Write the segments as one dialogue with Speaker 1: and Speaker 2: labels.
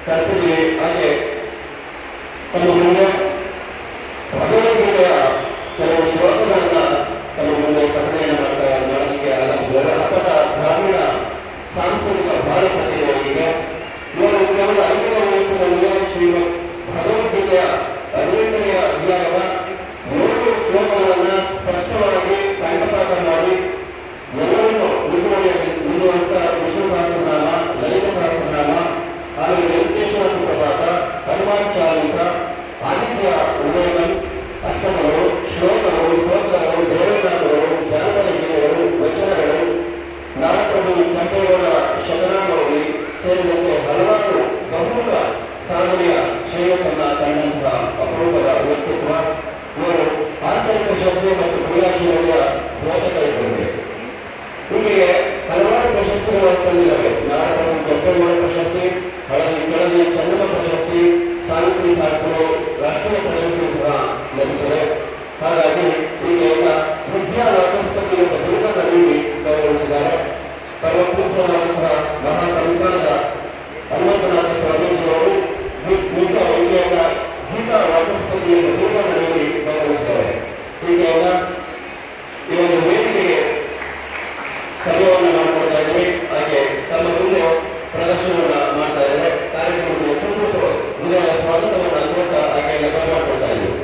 Speaker 1: ಕಳಿಸಿದ್ದೀವಿ. ಹಾಗೆ ತಮ್ಮ ಮುಂದೆ ಭಗವದ್ಗೀತೆಯ ಕೆಲವು ಶ್ಲೋಕಗಳನ್ನ ತಮ್ಮ ಮುಂದೆ ಪಠಣೆಯನ್ನು ಮಾಡೋದಕ್ಕೆ ಆರಂಭಿಸಿದ್ದಾರೆ. ಹಬ್ಬದ ಗ್ರಾಮೀಣ ಸಾಂಸ್ಕೃತಿಕ ಭಾರತಕ್ಕೆ ಇವರು ಕೇವಲ 5ನೇ ವಯಸ್ಸಿನಲ್ಲಿಯೇ ಶ್ರೀಮದ್ ಭಗವದ್ಗೀತೆಯ 18ನೇ ಅಧ್ಯಾಯದ 7 ಶ್ಲೋಕಗಳನ್ನು ಸ್ಪಷ್ಟವಾಗಿ ಕಂಠಪಾಠ ಮಾಡಿ ಎಲ್ಲವನ್ನು ಮುಂದುವರಿಸ್ತಾ ವಿಷ್ಣು ಸಹಸ್ರನಾಮ, ಲಲಿತ ಸಹಸ್ರನಾಮ, ಆಮೇಲೆ ವೆಂಕಟೇಶ್ವರ ಸುಪ್ರಭಾತ, ಹನುಮಾನ್ ಚಾಲೀಸ, ಆದಿತ್ಯ ಉದಯನ್ ಅಷ್ಟಕಗಳು, ಶ್ಲೋಕಗಳು, ಸ್ತೋತ್ರಗಳು, ದೇವನಾಮಗಳು, ಜಾನಪದ ಗೀತೆಗಳು, ವಚನಗಳು, ನಾಡಪ್ರಭು ಕೆಂಪೇಗೌಡ ಶತನಾಮವಳಿ ಸೇರಿದಂತೆ ಹಲವಾರು ಬಹುಮುಖ ಸಾಧನೆಯ ಶ್ರೇಯಸ್ಸನ್ನ ಕಂಡಂತಹ ಅಪರೂಪದ ವ್ಯಕ್ತಿತ್ವ. ಇವರು ಆಂತರಿಕ ಶ್ರದ್ಧೆ ಮತ್ತು ಕ್ರಿಯಾಶೀಲತೆಯ ಬೋಧಕ ಇದ್ದಾರೆ. ಹೀಗೆ ಹಲವಾರು ಪ್ರಶಸ್ತಿಗಳು ಸಂದಿವೆ. ನಾಡಪ್ರಭು ಕೆಂಪೇಗೌಡ ಪ್ರಶಸ್ತಿ, ಕೆಳದಿ ಚನ್ನಮ್ಮ ಪ್ರಶಸ್ತಿ, ಸಾಹಿತ್ಯ ಠಾಕೂರು ರಾಷ್ಟ್ರೀಯ ಪ್ರಶಸ್ತಿ ಸಹ ಲಭಿಸಿದೆ. ಹಾಗಾಗಿ ಈಗ ವಿದ್ಯಾ ವಾಚಸ್ಪತಿ ಎಂಬ ಬಿರುದನ್ನು ನೀಡಿ ಗೌರವಿಸಿದ್ದಾರೆ. ಪರಮಪೂಜ್ಯರಾದಂತಹ ಮಹಾ ಸಂಸ್ಥಾನದ ಹನುಮಂತನಾಥ ಸ್ವಾಮೀಜಿಯವರು ಗೀತಾ ವಾಚಸ್ಪತಿ ಎಂಬ ಬಿರುದನ್ನು ನೀಡಿ ಗೌರವಿಸಿದ್ದಾರೆ. ಹೀಗೆ ಈ ಒಂದು ವೇದಿಕೆಗೆ ಸಭೆಯನ್ನು ಮಾಡಿಕೊಡ್ತಾ ಇದ್ದೀವಿ. ಹಾಗೆ ತಮ್ಮ ಮುಂದೆ ಪ್ರದರ್ಶನವನ್ನು ಮಾಡ್ತಾ ಇದ್ದಾರೆ. ಕಾರ್ಯಕ್ರಮಕ್ಕೆ ತುಂಬ ಹೃದಯ ಸ್ವಾಗತವನ್ನು ಕೊಡ್ತಾ ಹಾಗೆ ಬರಮಾಡ್ಕೊಳ್ತಾ ಇದ್ದೀವಿ.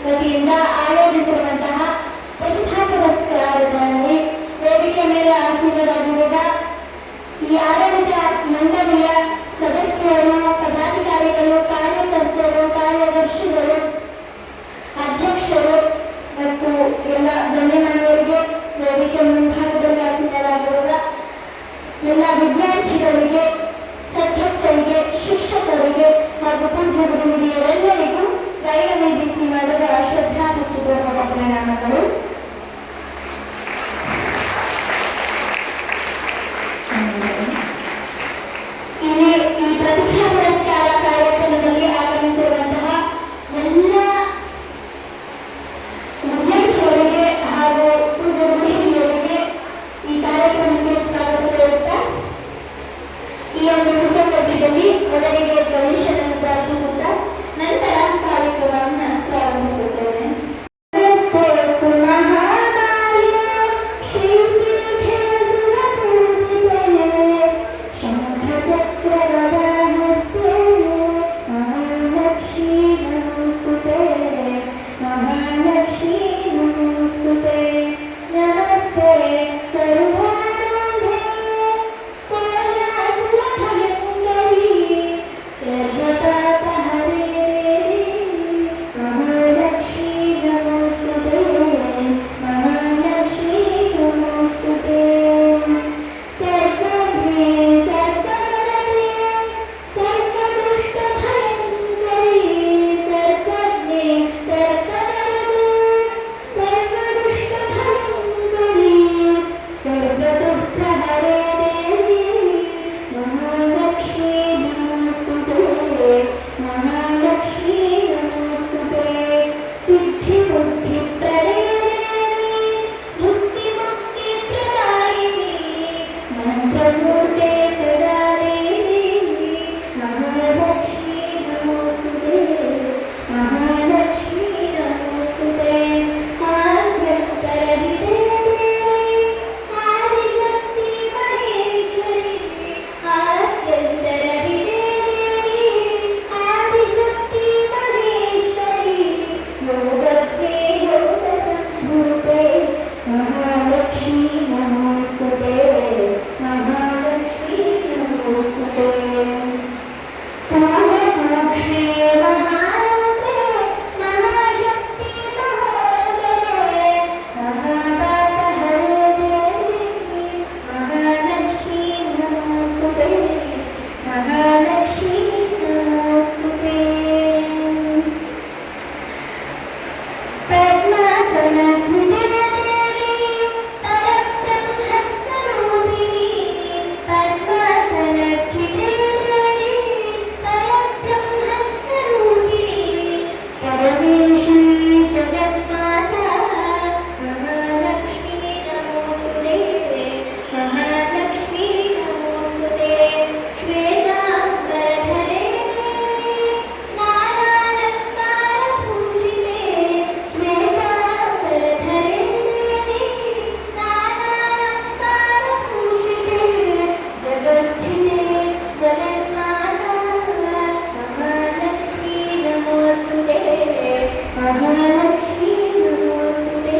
Speaker 2: ವತಿಯಿಂದ ಆಯೋಜಿಸಿರುವಂತಹ ಪ್ರತಿಭಾ ಪುರಸ್ಕಾರಗಳಲ್ಲಿ ವೇದಿಕೆ ಮೇಲೆ ಆಸೀನರಾಗಿರುವ ಈ ಆಡಳಿತ ಮಂಡಳಿಯ ಸದಸ್ಯರು, ಪದಾಧಿಕಾರಿಗಳು, ಕಾರ್ಯಕರ್ತರು, ಕಾರ್ಯದರ್ಶಿಗಳು, ಅಧ್ಯಕ್ಷರು ಮತ್ತು ಎಲ್ಲ ಗಣ್ಯಮಾನ್ಯರಿಗೆ, ವೇದಿಕೆ ಮುಂಭಾಗದಲ್ಲಿ ಆಸೀನರಾಗಿರುವ ಎಲ್ಲ ವಿದ್ಯಾರ್ಥಿಗಳಿಗೆ, ಸದ್ಭಕ್ತರಿಗೆ, ಶಿಕ್ಷಕರಿಗೆ ಹಾಗೂ ಪೂಜ್ಯ ಗುರುಹಿರಿಯರೆಲ್ಲರಿಗೂ ಗೈರವೇದಿಸಿ ಮಾಡುವ ಶ್ರದ್ಧಾ ಮತ್ತು ಗೌರವದ ಪ್ರಣಾಮಗಳು. ಈ ಪ್ರತಿಭಾ ಪುರಸ್ಕಾರ ಕಾರ್ಯಕ್ರಮದಲ್ಲಿ ಆಗಮಿಸಿರುವಂತಹ ಎಲ್ಲ ವಿದ್ಯಾರ್ಥಿಗಳಿಗೆ ಹಾಗೂ ಪೂಜ್ಯ ಗುರುಹಿರಿಯರಿಗೆ ಈ ಕಾರ್ಯಕ್ರಮಕ್ಕೆ ಸ್ವಾಗತ ಕೋರುತ್ತಾ ಈ ಒಂದು ಸುಸಂದರ್ಭದಲ್ಲಿ ಮೊದಲಿಗೆ ಗಣೇಶನನ್ನು ಪ್ರಾರ್ಥಿಸುತ್ತಾ ನಂತರ ಕಾರ್ಯಕ್ರಮವನ್ನು ಪ್ರಾರಂಭಿಸುತ್ತಾರೆ. महालक्ष्मी नमोस्तुते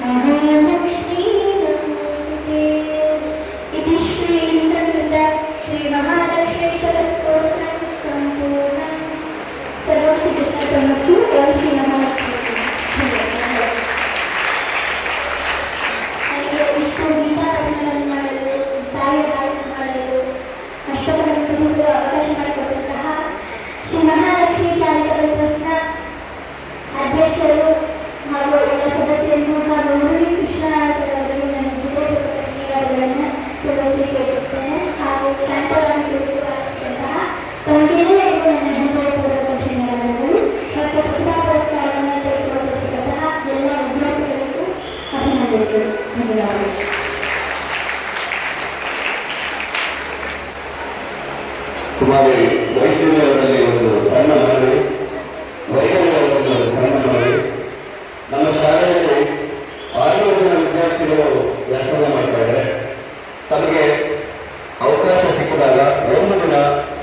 Speaker 2: महालक्ष्मी नमोस्तुते इति श्री इंद्रकृत श्री महालक्ष्मीष्टकस्तोत्रं सम्पूर्णं सर्वं श्रीकृष्णार्पणमस्तु ओं श्री महालक्ष्मी ಇಷ್ಟು ಗೀತಾಪಠಣವನ್ನು ಮಾಡಲು ತಾಯಿಯ ಗಾಯನ ಮಾಡಲು ಅಷ್ಟಪದಿಯನ್ನು ತಿಳಿಸಲು ಅವಕಾಶ ಮಾಡಿಕೊಟ್ಟಂತಹ ಶ್ರೀ ಮಹಾಲಕ್ಷ್ಮೀ ಚಾರಿಟಬಲ್ ಟ್ರಸ್ಟ್ನ ಅಧ್ಯಕ್ಷರು ಹಾಗೂ ಎಲ್ಲ ಸದಸ್ಯರನ್ನು ಹಾಗೂ ಮುರಳಿ ಕೃಷ್ಣ ಸರ್ ಅವರಿಗೆ ನನ್ನ ಹೃದಯಪೂರ್ವಕ ಧನ್ಯವಾದಗಳನ್ನು ತಿಳಿಸಲಿಕ್ಕೆ ಹಾಗೂ ಕ್ಯಾಂಪನ್ನು ಕುರಿತು ಆರಿಸಿದಂತಹ ತಮಗೆಲ್ಲರಿಗೂ ನನ್ನ ಹೃದಯಪೂರ್ವಕ ಧನ್ಯವಾದಗಳು ಮತ್ತು ಪ್ರತಿಭಾ ಪುರಸ್ಕಾರವನ್ನು ತೆಗೆದುಕೊಳ್ಳುತ್ತಿರುವಂತಹ ಎಲ್ಲ ವಿದ್ಯಾರ್ಥಿಗಳಿಗೂ ಅಭಿನಂದನೆಗಳು. ಧನ್ಯವಾದಗಳು.
Speaker 1: ಕುಮಾರಿ ವೈಷ್ಣವಿ ಅವರಲ್ಲಿ ಒಂದು ಸಣ್ಣ ಮನವಿ, ವೈಷ್ಣವಿ ಅವರಲ್ಲಿ ಒಂದು ಸಣ್ಣ ಮನವಿ. ನಮ್ಮ ಶಾಲೆಯಲ್ಲಿ 600 ಜನ ವಿದ್ಯಾರ್ಥಿಗಳು ವ್ಯಾಸಂಗ ಮಾಡ್ತಾ ಇದ್ದಾರೆ. ತಮಗೆ ಅವಕಾಶ ಸಿಕ್ಕಿದಾಗ ಒಂದು ದಿನ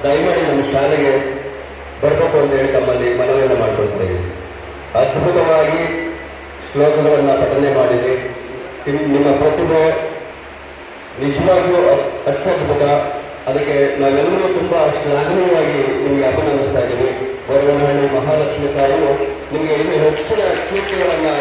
Speaker 1: ದಯಮಾಡಿ ನಮ್ಮ ಶಾಲೆಗೆ ಬರಬೇಕು ಅಂತೇಳಿ ತಮ್ಮಲ್ಲಿ ಮನವಿಯನ್ನು ಮಾಡಿಕೊಳ್ತೇವೆ. ಅದ್ಭುತವಾಗಿ ಶ್ಲೋಕಗಳನ್ನು ಪಠನೆ ಮಾಡಿದೆ. ನಿಮ್ಮ ಪ್ರತಿಭೆ ನಿಜವಾಗಿಯೂ ಅತ್ಯದ್ಭುತ. ಅದಕ್ಕೆ ನಾವೆಲ್ಲರೂ ತುಂಬ ಶ್ಲಾಘನೀಯವಾಗಿ ನಿಮಗೆ ಅಭಿನಂದಿಸ್ತಾ ಇದ್ದೀವಿ. ವರವನಹಳ್ಳಿ ಮಹಾಲಕ್ಷ್ಮಿ ತಾಯಿಯು ನಿಮಗೆ ಇನ್ನೂ ಹೆಚ್ಚಿನ ಕೀರ್ತಿಗಳನ್ನು